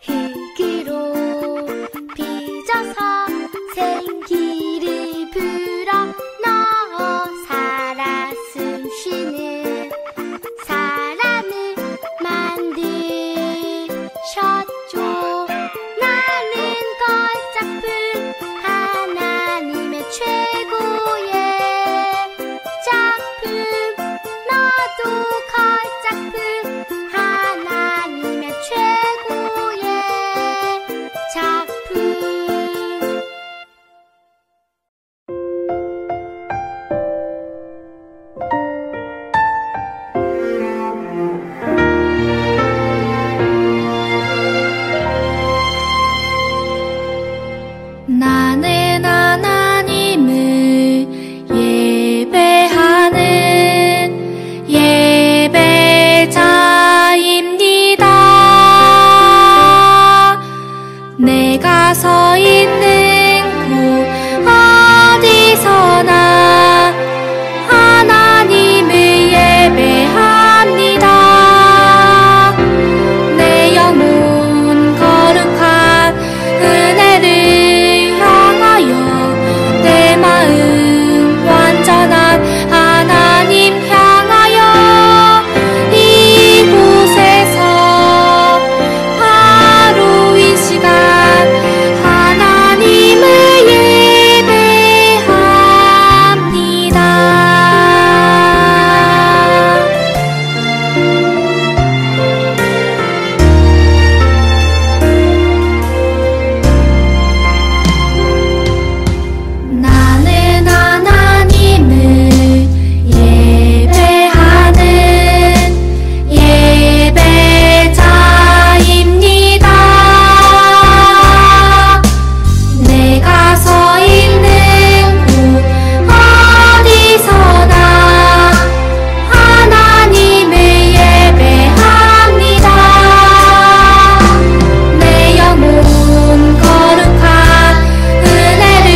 흙으로 빚어서 생기를 불어넣어 살아 숨쉬는 사람을 만드셨죠. 나는 걸작품 하나님의 최고의 작품. 너도 걸작품 하나님의 최고의 작품. 나는 하나님을 예배하는 예배자입니다. 내가 서 있는 곳 어디서나 하나님을 예배합니다. 내 영혼 거룩한 은혜를 향하여 내 마음 완전한 하나님 향하여 이곳에서 바로 이 시간 하나님을 예배합니다. 나는 하나님을 예배하는 예배자입니다. 내가 서 있는 곳 어디서나 하나님을 예배합니다. 내 영혼 거룩한 은혜를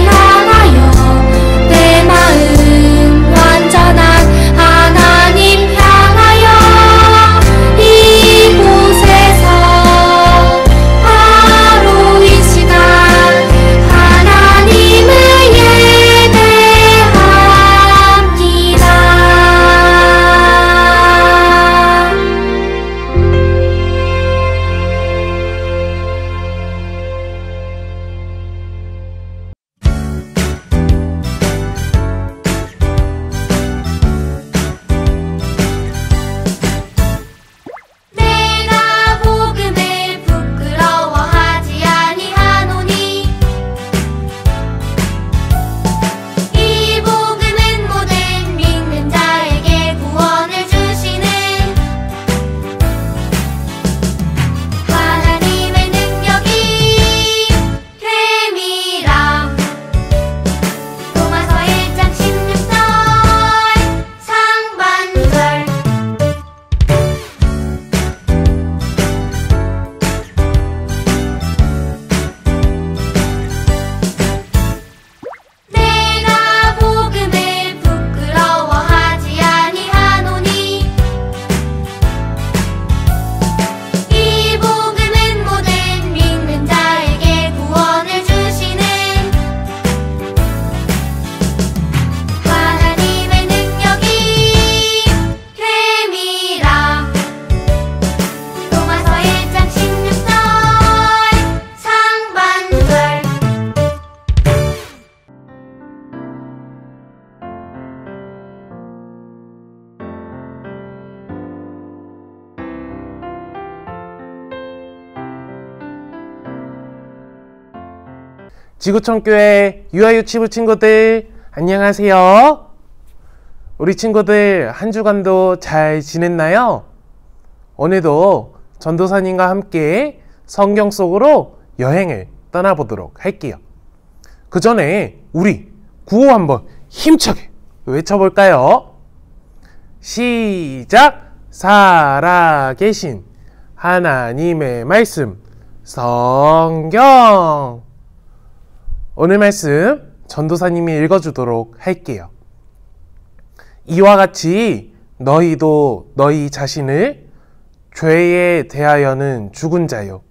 향하여 내 마음 완전한 하나님 향하여 이곳에서 바로 이 시간 하나님을 예배합니다. 내가 복음을 부끄러워하지 아니하노니 이 복음은 모든 믿는 자에게 구원을 주시는 하나님의 능력이 됨이라. 로마서 1장 16절 상반절. 내가 복음을 부끄러워하지 아니하노니 이 복음은 모든 믿는 자에게 구원을 주시는 하나님의 능력이 됨이라. 로마서 1장 16절 상반절. 지구촌교회 유아유치부 친구들 안녕하세요. 우리 친구들 한 주간도 잘 지냈나요? 오늘도 전도사님과 함께 성경 속으로 여행을 떠나보도록 할게요. 그 전에 우리 구호 한번 힘차게 외쳐볼까요? 시작! 살아계신 하나님의 말씀 성경. 오늘 말씀 전도사님이 읽어주도록 할게요. 이와 같이 너희도 너희 자신을 죄에 대하여는 죽은 자요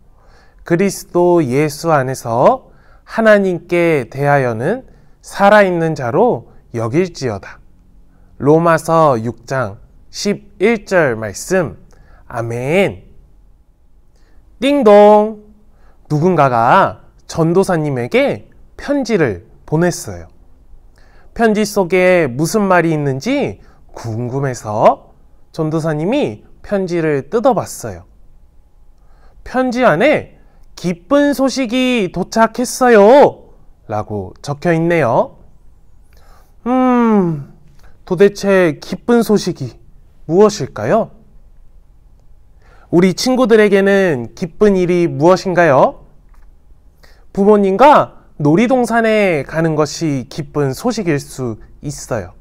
그리스도 예수 안에서 하나님께 대하여는 살아있는 자로 여길지어다. 로마서 6장 11절 말씀. 아멘. 띵동. 누군가가 전도사님에게 편지를 보냈어요. 편지 속에 무슨 말이 있는지 궁금해서 전도사님이 편지를 뜯어봤어요. 편지 안에 기쁜 소식이 도착했어요 라고 적혀 있네요. 도대체 기쁜 소식이 무엇일까요? 우리 친구들에게는 기쁜 일이 무엇인가요? 부모님과 놀이동산에 가는 것이 기쁜 소식일 수 있어요.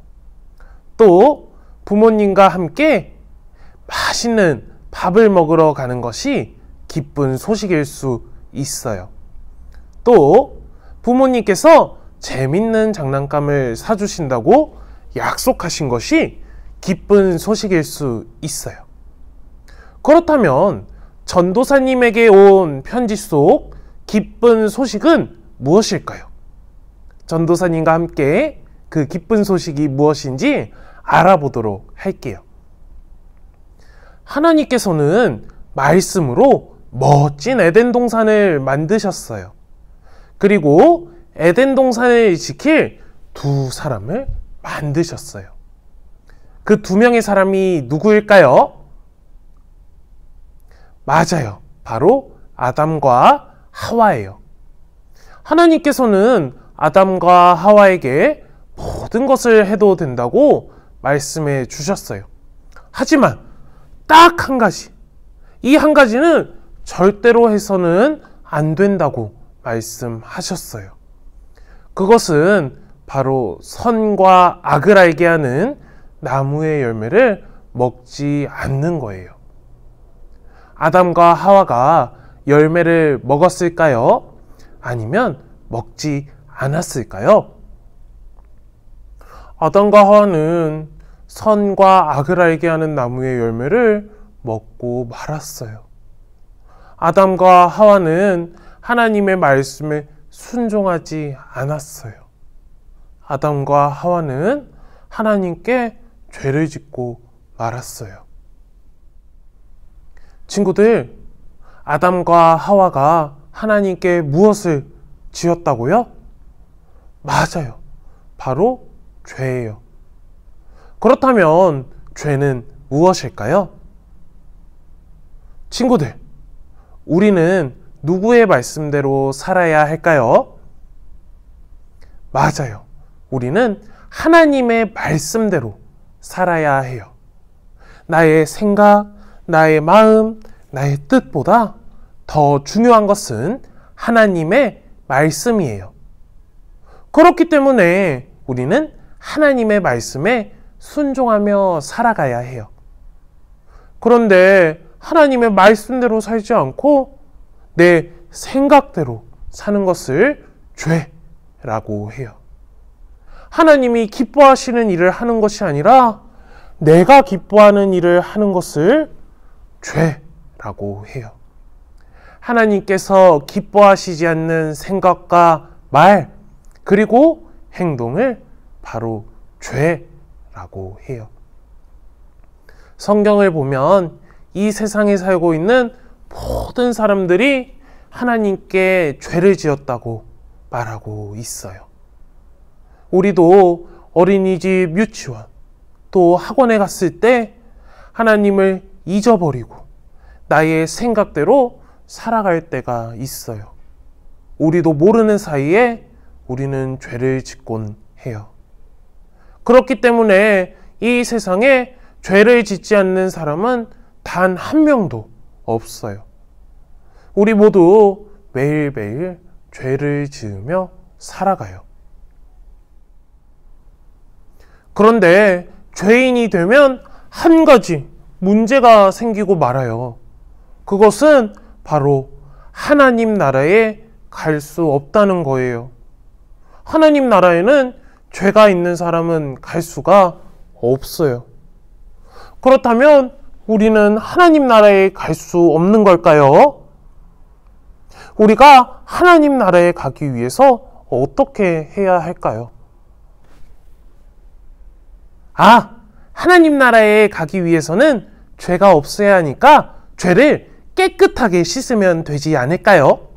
또 부모님과 함께 맛있는 밥을 먹으러 가는 것이 기쁜 소식일 수 있어요. 또 부모님께서 재밌는 장난감을 사주신다고 약속하신 것이 기쁜 소식일 수 있어요. 그렇다면 전도사님에게 온 편지 속 기쁜 소식은 무엇일까요? 전도사님과 함께 그 기쁜 소식이 무엇인지 알아보도록 할게요. 하나님께서는 말씀으로 멋진 에덴 동산을 만드셨어요. 그리고 에덴 동산을 지킬 두 사람을 만드셨어요. 그 두 명의 사람이 누구일까요? 맞아요. 바로 아담과 하와예요. 하나님께서는 아담과 하와에게 모든 것을 해도 된다고 말씀해 주셨어요. 하지만 딱 한 가지, 이 한 가지는 절대로 해서는 안 된다고 말씀하셨어요. 그것은 바로 선과 악을 알게 하는 나무의 열매를 먹지 않는 거예요. 아담과 하와가 열매를 먹었을까요? 아니면 먹지 않았을까요? 아담과 하와는 선과 악을 알게 하는 나무의 열매를 먹고 말았어요. 아담과 하와는 하나님의 말씀에 순종하지 않았어요. 아담과 하와는 하나님께 죄를 짓고 말았어요. 친구들, 아담과 하와가 하나님께 무엇을 지었다고요? 맞아요. 바로 죄예요. 그렇다면 죄는 무엇일까요? 친구들, 우리는 누구의 말씀대로 살아야 할까요? 맞아요. 우리는 하나님의 말씀대로 살아야 해요. 나의 생각, 나의 마음, 나의 뜻보다 더 중요한 것은 하나님의 말씀이에요. 그렇기 때문에 우리는 하나님의 말씀에 순종하며 살아가야 해요. 그런데 하나님의 말씀대로 살지 않고 내 생각대로 사는 것을 죄라고 해요. 하나님이 기뻐하시는 일을 하는 것이 아니라 내가 기뻐하는 일을 하는 것을 죄라고 해요. 하나님께서 기뻐하시지 않는 생각과 말, 그리고 행동을 바로 죄라고 해요. 성경을 보면 이 세상에 살고 있는 모든 사람들이 하나님께 죄를 지었다고 말하고 있어요. 우리도 어린이집, 유치원, 또 학원에 갔을 때 하나님을 잊어버리고 나의 생각대로 살아갈 때가 있어요. 우리도 모르는 사이에 우리는 죄를 짓곤 해요. 그렇기 때문에 이 세상에 죄를 짓지 않는 사람은 단 한 명도 없어요. 우리 모두 매일매일 죄를 지으며 살아가요. 그런데 죄인이 되면 한 가지 문제가 생기고 말아요. 그것은 바로 하나님 나라에 갈 수 없다는 거예요. 하나님 나라에는 죄가 있는 사람은 갈 수가 없어요. 그렇다면 우리는 하나님 나라에 갈 수 없는 걸까요? 우리가 하나님 나라에 가기 위해서 어떻게 해야 할까요? 하나님 나라에 가기 위해서는 죄가 없어야 하니까 죄를 깨끗하게 씻으면 되지 않을까요?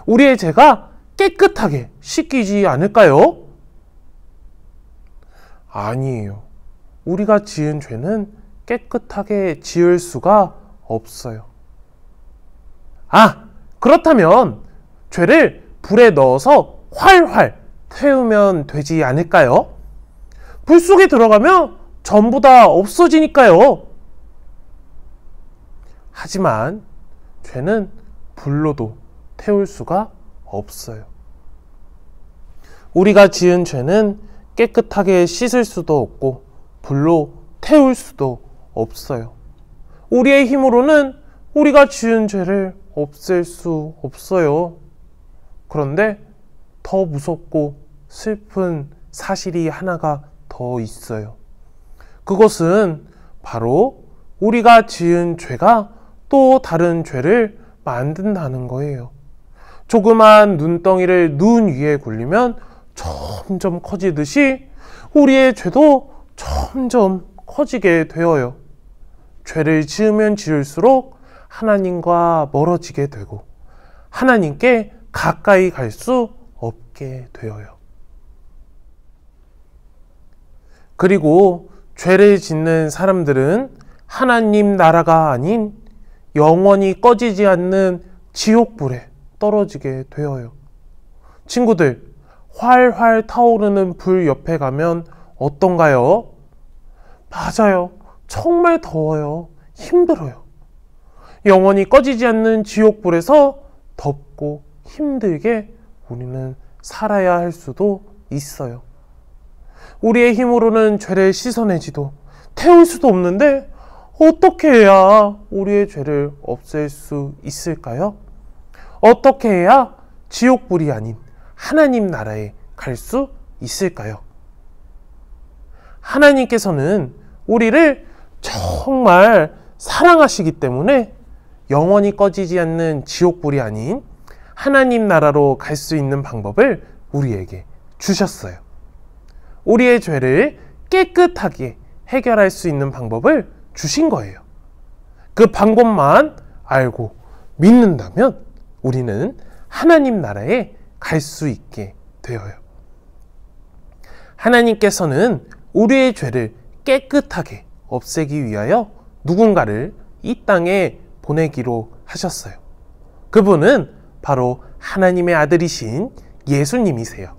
우리의 죄가 깨끗하게 씻기지 않을까요? 아니에요. 우리가 지은 죄는 깨끗하게 지을 수가 없어요. 그렇다면 죄를 불에 넣어서 활활 태우면 되지 않을까요? 불 속에 들어가면 전부 다 없어지니까요. 하지만 죄는 불로도 태울 수가 없어요. 우리가 지은 죄는 깨끗하게 씻을 수도 없고 불로 태울 수도 없어요. 우리의 힘으로는 우리가 지은 죄를 없앨 수 없어요. 그런데 더 무섭고 슬픈 사실이 하나가 더 있어요. 그것은 바로 우리가 지은 죄가 또 다른 죄를 만든다는 거예요. 조그만 눈덩이를 눈 위에 굴리면 점점 커지듯이 우리의 죄도 점점 커지게 되어요. 죄를 지으면 지을수록 하나님과 멀어지게 되고 하나님께 가까이 갈 수 없게 되어요. 그리고 죄를 짓는 사람들은 하나님 나라가 아닌 영원히 꺼지지 않는 지옥불에 떨어지게 되어요. 친구들, 활활 타오르는 불 옆에 가면 어떤가요? 맞아요. 정말 더워요. 힘들어요. 영원히 꺼지지 않는 지옥불에서 덥고 힘들게 우리는 살아야 할 수도 있어요. 우리의 힘으로는 죄를 씻어내지도 태울 수도 없는데 어떻게 해야 우리의 죄를 없앨 수 있을까요? 어떻게 해야 지옥불이 아닌 하나님 나라에 갈 수 있을까요? 하나님께서는 우리를 정말 사랑하시기 때문에 영원히 꺼지지 않는 지옥불이 아닌 하나님 나라로 갈 수 있는 방법을 우리에게 주셨어요. 우리의 죄를 깨끗하게 해결할 수 있는 방법을 주신 거예요. 그 방법만 알고 믿는다면 우리는 하나님 나라에 갈 수 있게 되어요. 하나님께서는 우리의 죄를 깨끗하게 없애기 위하여 누군가를 이 땅에 보내기로 하셨어요. 그분은 바로 하나님의 아들이신 예수님이세요.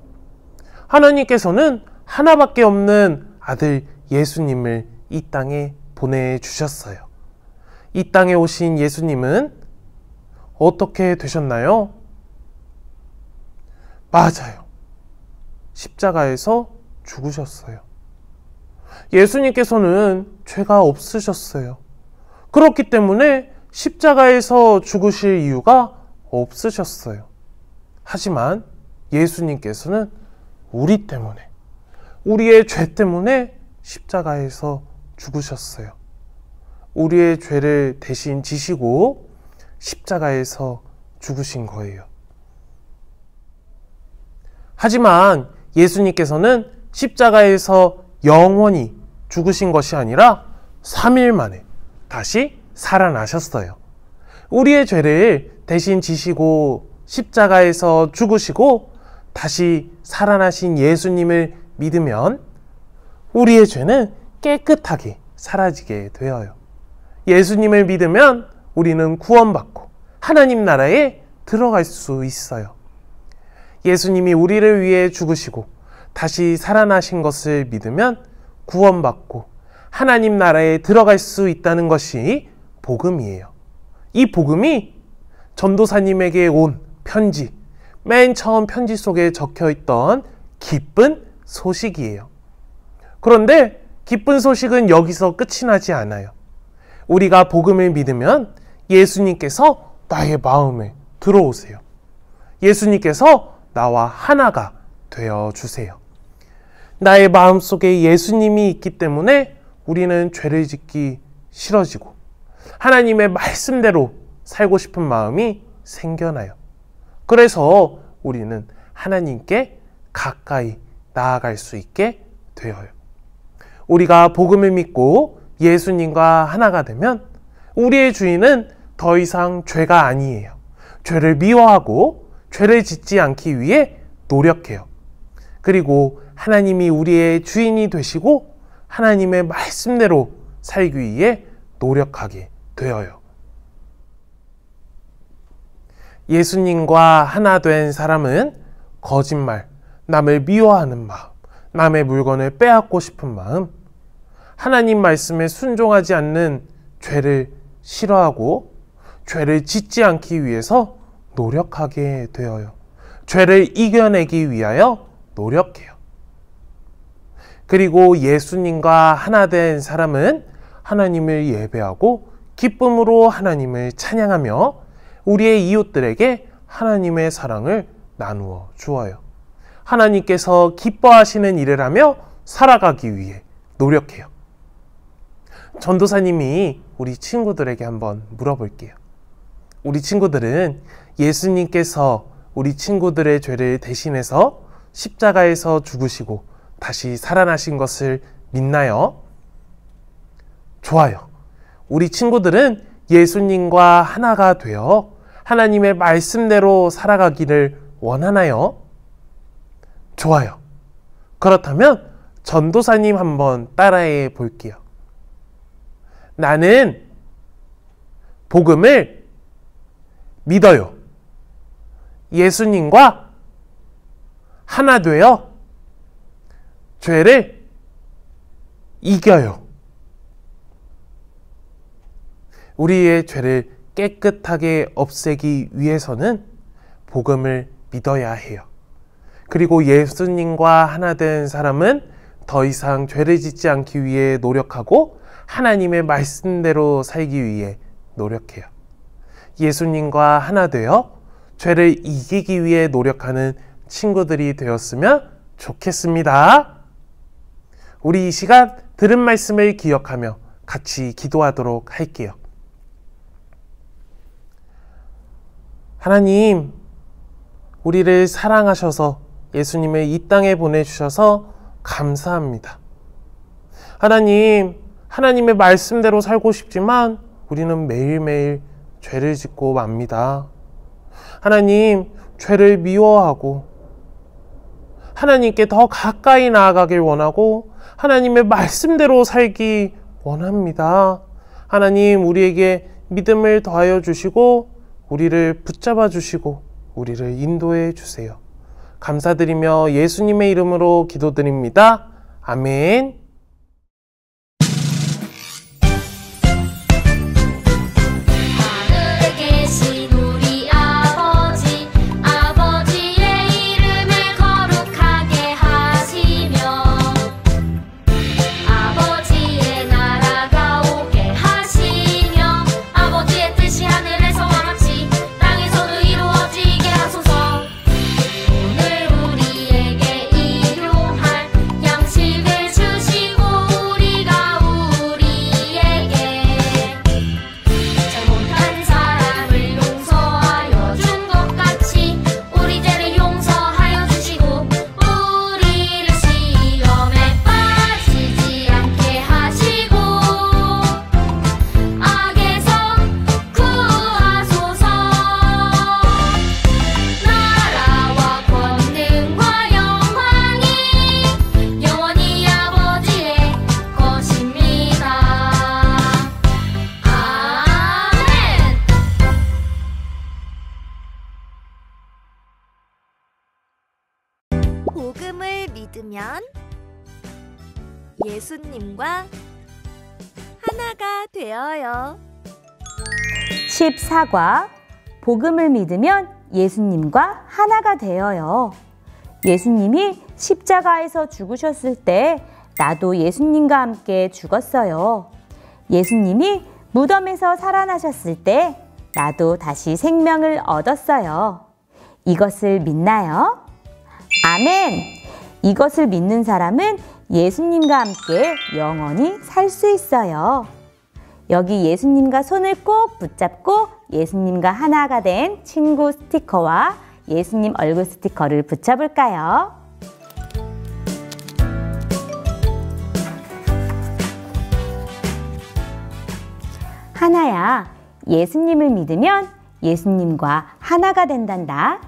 하나님께서는 하나밖에 없는 아들 예수님을 이 땅에 보내주셨어요. 이 땅에 오신 예수님은 어떻게 되셨나요? 맞아요. 십자가에서 죽으셨어요. 예수님께서는 죄가 없으셨어요. 그렇기 때문에 십자가에서 죽으실 이유가 없으셨어요. 하지만 예수님께서는 우리 때문에, 우리의 죄 때문에 십자가에서 죽으셨어요. 우리의 죄를 대신 지시고 십자가에서 죽으신 거예요. 하지만 예수님께서는 십자가에서 영원히 죽으신 것이 아니라 3일 만에 다시 살아나셨어요. 우리의 죄를 대신 지시고 십자가에서 죽으시고 다시 살아나신 예수님을 믿으면 우리의 죄는 깨끗하게 사라지게 되어요. 예수님을 믿으면 우리는 구원받고 하나님 나라에 들어갈 수 있어요. 예수님이 우리를 위해 죽으시고 다시 살아나신 것을 믿으면 구원받고 하나님 나라에 들어갈 수 있다는 것이 복음이에요. 이 복음이 전도사님에게 온 편지, 맨 처음 편지 속에 적혀 있던 기쁜 소식이에요. 그런데 기쁜 소식은 여기서 끝이 나지 않아요. 우리가 복음을 믿으면 예수님께서 나의 마음에 들어오세요. 예수님께서 나와 하나가 되어 주세요. 나의 마음속에 예수님이 있기 때문에 우리는 죄를 짓기 싫어지고 하나님의 말씀대로 살고 싶은 마음이 생겨나요. 그래서 우리는 하나님께 가까이 나아갈 수 있게 되어요. 우리가 복음을 믿고 예수님과 하나가 되면 우리의 주인은 더 이상 죄가 아니에요. 죄를 미워하고 죄를 짓지 않기 위해 노력해요. 그리고 하나님이 우리의 주인이 되시고 하나님의 말씀대로 살기 위해 노력하게 되어요. 예수님과 하나 된 사람은 거짓말, 남을 미워하는 마음, 남의 물건을 빼앗고 싶은 마음, 하나님 말씀에 순종하지 않는 죄를 싫어하고 죄를 짓지 않기 위해서 노력하게 되어요. 죄를 이겨내기 위하여 노력해요. 그리고 예수님과 하나 된 사람은 하나님을 예배하고 기쁨으로 하나님을 찬양하며 우리의 이웃들에게 하나님의 사랑을 나누어 주어요. 하나님께서 기뻐하시는 일을 하며 살아가기 위해 노력해요. 전도사님이 우리 친구들에게 한번 물어볼게요. 우리 친구들은 예수님께서 우리 친구들의 죄를 대신해서 십자가에서 죽으시고 다시 살아나신 것을 믿나요? 좋아요. 우리 친구들은 예수님과 하나가 되어 하나님의 말씀대로 살아가기를 원하나요? 좋아요. 그렇다면 전도사님 한번 따라해 볼게요. 나는 복음을 믿어요. 예수님과 하나 되어 죄를 이겨요. 우리의 죄를 깨끗하게 없애기 위해서는 복음을 믿어야 해요. 그리고 예수님과 하나 된 사람은 더 이상 죄를 짓지 않기 위해 노력하고 하나님의 말씀대로 살기 위해 노력해요. 예수님과 하나 되어 죄를 이기기 위해 노력하는 친구들이 되었으면 좋겠습니다. 우리 이 시간 들은 말씀을 기억하며 같이 기도하도록 할게요. 하나님, 우리를 사랑하셔서 예수님을 이 땅에 보내주셔서 감사합니다. 하나님, 하나님의 말씀대로 살고 싶지만 우리는 매일매일 죄를 짓고 맙니다. 하나님, 죄를 미워하고 하나님께 더 가까이 나아가길 원하고 하나님의 말씀대로 살기 원합니다. 하나님, 우리에게 믿음을 더하여 주시고 우리를 붙잡아 주시고 우리를 인도해 주세요. 감사드리며 예수님의 이름으로 기도드립니다. 아멘. 하늘에 계신 우리 아버지, 아버지의 이름을 거룩하게 하시며 아버지의 나라가 오게 하시며 아버지의 뜻이 하늘에서와 같이 땅에서도 이루어지게 하소서. 오늘 우리에게 일용할 양식을 주시고 우리가 우리에게 잘못한 사람을 용서하여 준 것 같이 우리 죄를 용서하여 주시고 우리를 시험에 빠지지 않게 하시고 악에서 구하소서. 나라와 권능과 영광이 영원히 아버지의 것입니다. 아멘. 복음을 믿으면 예수님과 하나가 되어요. 14과 복음을 믿으면 예수님과 하나가 되어요. 예수님이 십자가에서 죽으셨을 때 나도 예수님과 함께 죽었어요. 예수님이 무덤에서 살아나셨을 때 나도 다시 생명을 얻었어요. 이것을 믿나요? 아멘! 이것을 믿는 사람은 예수님과 함께 영원히 살 수 있어요. 여기 예수님과 손을 꼭 붙잡고 예수님과 하나가 된 친구 스티커와 예수님 얼굴 스티커를 붙여볼까요? 하나야, 예수님을 믿으면 예수님과 하나가 된단다.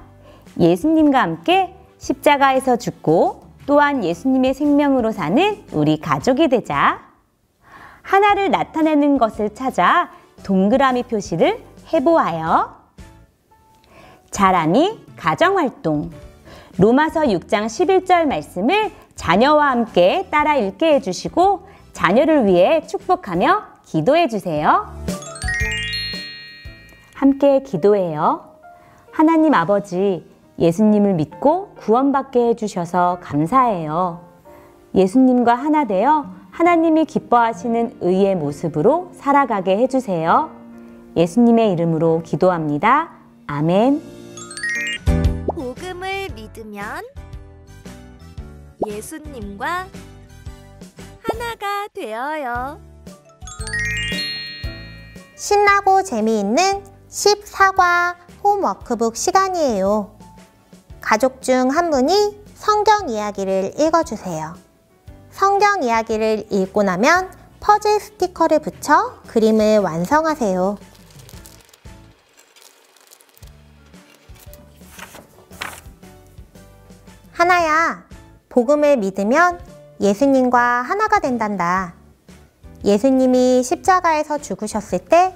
예수님과 함께 십자가에서 죽고 또한 예수님의 생명으로 사는 우리 가족이 되자. 하나를 나타내는 것을 찾아 동그라미 표시를 해보아요. 자라미 가정활동. 로마서 6장 11절 말씀을 자녀와 함께 따라 읽게 해주시고 자녀를 위해 축복하며 기도해 주세요. 함께 기도해요. 하나님 아버지, 예수님을 믿고 구원받게 해주셔서 감사해요. 예수님과 하나 되어 하나님이 기뻐하시는 의의 모습으로 살아가게 해주세요. 예수님의 이름으로 기도합니다. 아멘. 복음을 믿으면 예수님과 하나가 되어요. 신나고 재미있는 14과 홈워크북 시간이에요. 가족 중 한 분이 성경 이야기를 읽어주세요. 성경 이야기를 읽고 나면 퍼즐 스티커를 붙여 그림을 완성하세요. 하나야, 복음을 믿으면 예수님과 하나가 된단다. 예수님이 십자가에서 죽으셨을 때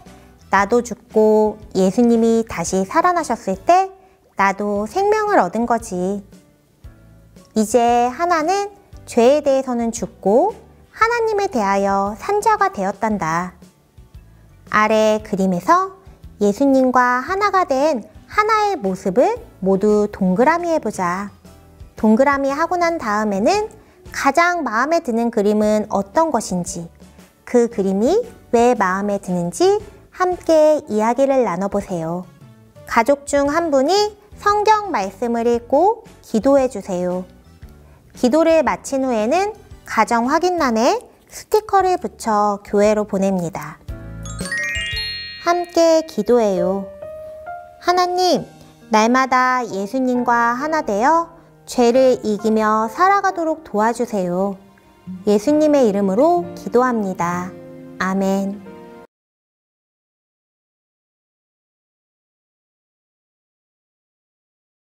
나도 죽고 예수님이 다시 살아나셨을 때 나도 생명을 얻은 거지. 이제 하나는 죄에 대해서는 죽고 하나님에 대하여 산 자가 되었단다. 아래 그림에서 예수님과 하나가 된 하나의 모습을 모두 동그라미 해보자. 동그라미 하고 난 다음에는 가장 마음에 드는 그림은 어떤 것인지, 그 그림이 왜 마음에 드는지 함께 이야기를 나눠보세요. 가족 중 한 분이 성경 말씀을 읽고 기도해 주세요. 기도를 마친 후에는 가정 확인란에 스티커를 붙여 교회로 보냅니다. 함께 기도해요. 하나님, 날마다 예수님과 하나 되어 죄를 이기며 살아가도록 도와주세요. 예수님의 이름으로 기도합니다. 아멘.